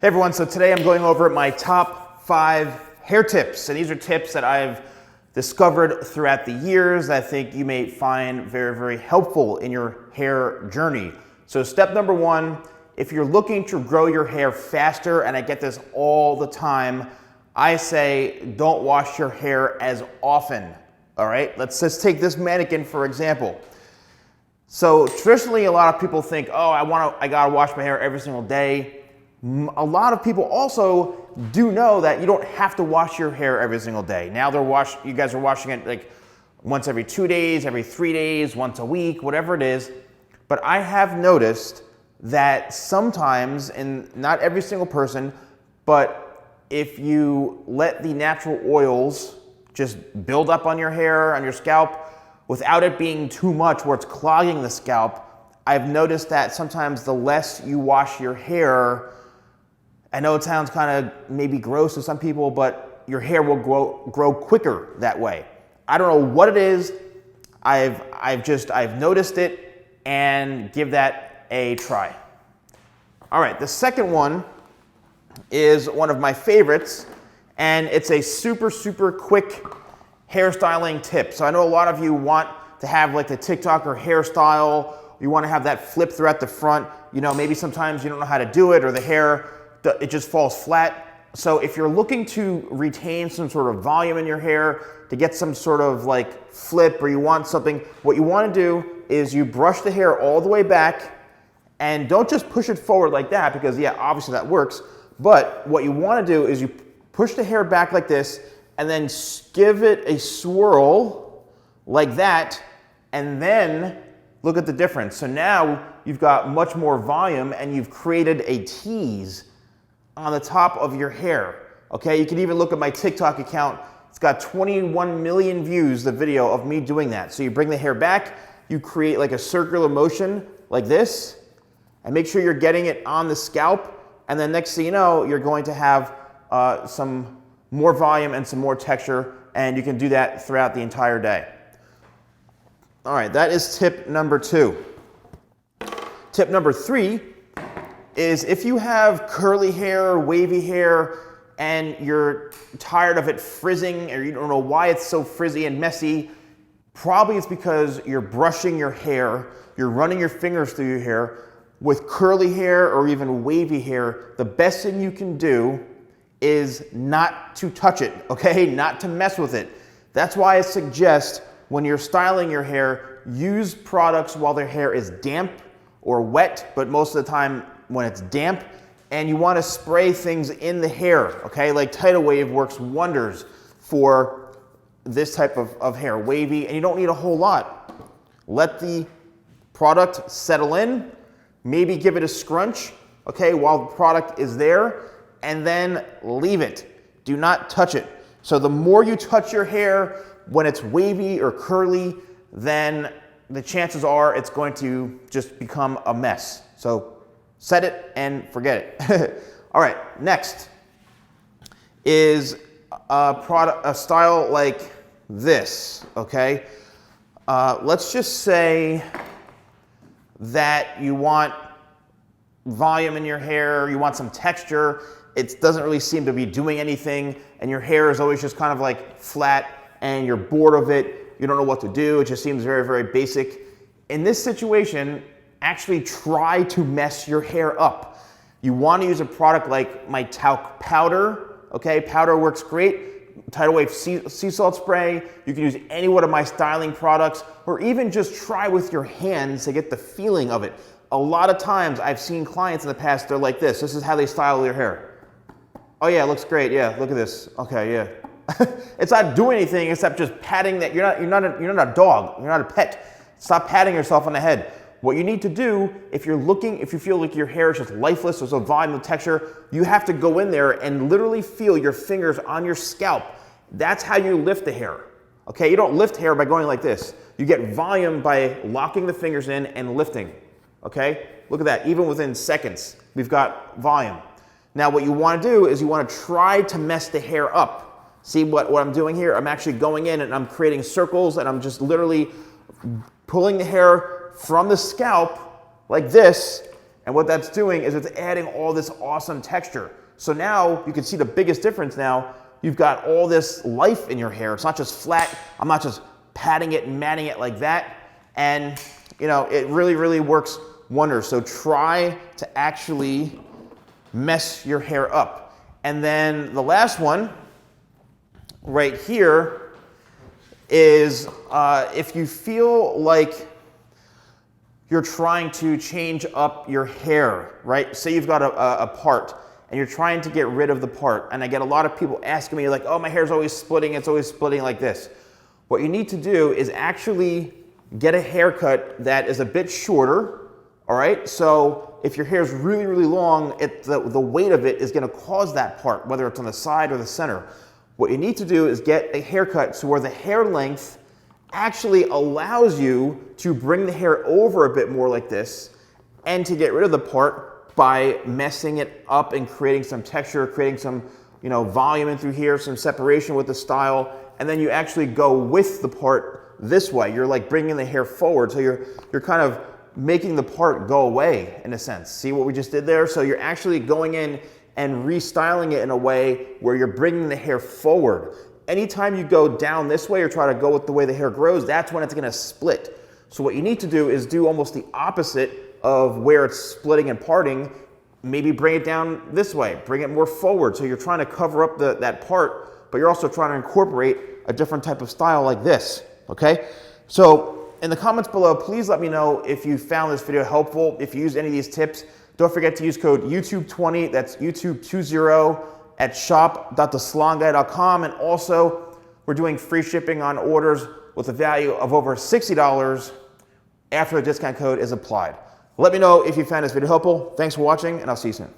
Hey everyone, so today I'm going over my top 5 hair tips, and these are tips that I've discovered throughout the years that I think you may find very, very helpful in your hair journey. So step number 1, if you're looking to grow your hair faster, and I get this all the time, I say don't wash your hair as often, all right? Let's just take this mannequin for example. So traditionally, a lot of people think, oh, I gotta wash my hair every single day. A lot of people also do know that you don't have to wash your hair every single day. Now you guys are washing it like once every 2 days, every 3 days, once a week, whatever it is. But I have noticed that sometimes, and not every single person, but if you let the natural oils just build up on your hair, on your scalp, without it being too much where it's clogging the scalp, I've noticed that sometimes the less you wash your hair, I know it sounds kind of maybe gross to some people, but your hair will grow quicker that way. I don't know what it is. I've noticed it, and give that a try. All right, the second one is one of my favorites, and it's a super, super quick hairstyling tip. So I know a lot of you want to have like the TikToker hairstyle. You want to have that flip throughout the front. You know, maybe sometimes you don't know how to do it, or the hair, it just falls flat. So if you're looking to retain some sort of volume in your hair, to get some sort of like flip, or you want something, what you want to do is you brush the hair all the way back, and don't just push it forward like that, because yeah, obviously that works. But what you want to do is you push the hair back like this, and then give it a swirl like that, and then look at the difference. So now you've got much more volume, and you've created a tease on the top of your hair. Okay, you can even look at my TikTok account. It's got 21 million views, the video of me doing that. So you bring the hair back, you create like a circular motion like this, and make sure you're getting it on the scalp, and then next thing you know, you're going to have some more volume and some more texture, and you can do that throughout the entire day. All right, that is tip number 2. Tip number 3 is if you have curly hair, wavy hair, and you're tired of it frizzing, or you don't know why it's so frizzy and messy, probably it's because you're brushing your hair, you're running your fingers through your hair. With curly hair or even wavy hair, the best thing you can do is not to touch it, okay? Not to mess with it. That's why I suggest when you're styling your hair, use products while their hair is damp or wet, but most of the time when it's damp, and you want to spray things in the hair, okay? Like Tidal Wave works wonders for this type of hair, wavy, and you don't need a whole lot. Let the product settle in, maybe give it a scrunch, okay, while the product is there, and then leave it. Do not touch it. So the more you touch your hair when it's wavy or curly, then the chances are it's going to just become a mess. So set it and forget it. All right, next is a style like this, okay? Let's just say that you want volume in your hair, you want some texture, it doesn't really seem to be doing anything, and your hair is always just kind of like flat, and you're bored of it, you don't know what to do, it just seems very, very basic. In this situation, actually try to mess your hair up. You want to use a product like my talc powder, okay? Powder works great. Tidal Wave sea salt spray. You can use any one of my styling products, or even just try with your hands to get the feeling of it. A lot of times I've seen clients in the past, they're like this. This is how they style their hair. Oh yeah, it looks great. Yeah, look at this. Okay, yeah. It's not doing anything except just patting that. You're not a dog. You're not a pet. Stop patting yourself on the head. What you need to do, if you feel like your hair is just lifeless, there's no volume, no texture, you have to go in there and literally feel your fingers on your scalp. That's how you lift the hair. Okay, you don't lift hair by going like this. You get volume by locking the fingers in and lifting. Okay, look at that. Even within seconds, we've got volume. Now what you want to do is you want to try to mess the hair up. See what I'm doing here? I'm actually going in and I'm creating circles, and I'm just literally pulling the hair from the scalp like this, And what that's doing is it's adding all this awesome texture. So now you can see the biggest difference now. You've got all this life in your hair. It's not just flat. I'm not just patting it and matting it like that. And you know, it really, really works wonders. So try to actually mess your hair up. And then the last one right here is if you feel like you're trying to change up your hair, right? Say you've got a part and you're trying to get rid of the part. And I get a lot of people asking me like, oh, my hair's always splitting. It's always splitting like this. What you need to do is actually get a haircut that is a bit shorter, all right? So if your hair is really, really long, the weight of it is gonna cause that part, whether it's on the side or the center. What you need to do is get a haircut so where the hair length actually allows you to bring the hair over a bit more like this and to get rid of the part by messing it up and creating some texture, creating some volume in through here, some separation with the style, and then you actually go with the part this way. You're like bringing the hair forward, so you're kind of making the part go away in a sense. See what we just did there? So you're actually going in and restyling it in a way where you're bringing the hair forward. Anytime you go down this way or try to go with the way the hair grows, that's when it's gonna split. So what you need to do is do almost the opposite of where it's splitting and parting. Maybe bring it down this way, bring it more forward. So you're trying to cover up that part, but you're also trying to incorporate a different type of style like this, okay? So in the comments below, please let me know if you found this video helpful. If you used any of these tips, don't forget to use code YouTube20, that's YouTube20 at shop.thesalonguy.com. And also, we're doing free shipping on orders with a value of over $60 after the discount code is applied. Let me know if you found this video helpful. Thanks for watching, and I'll see you soon.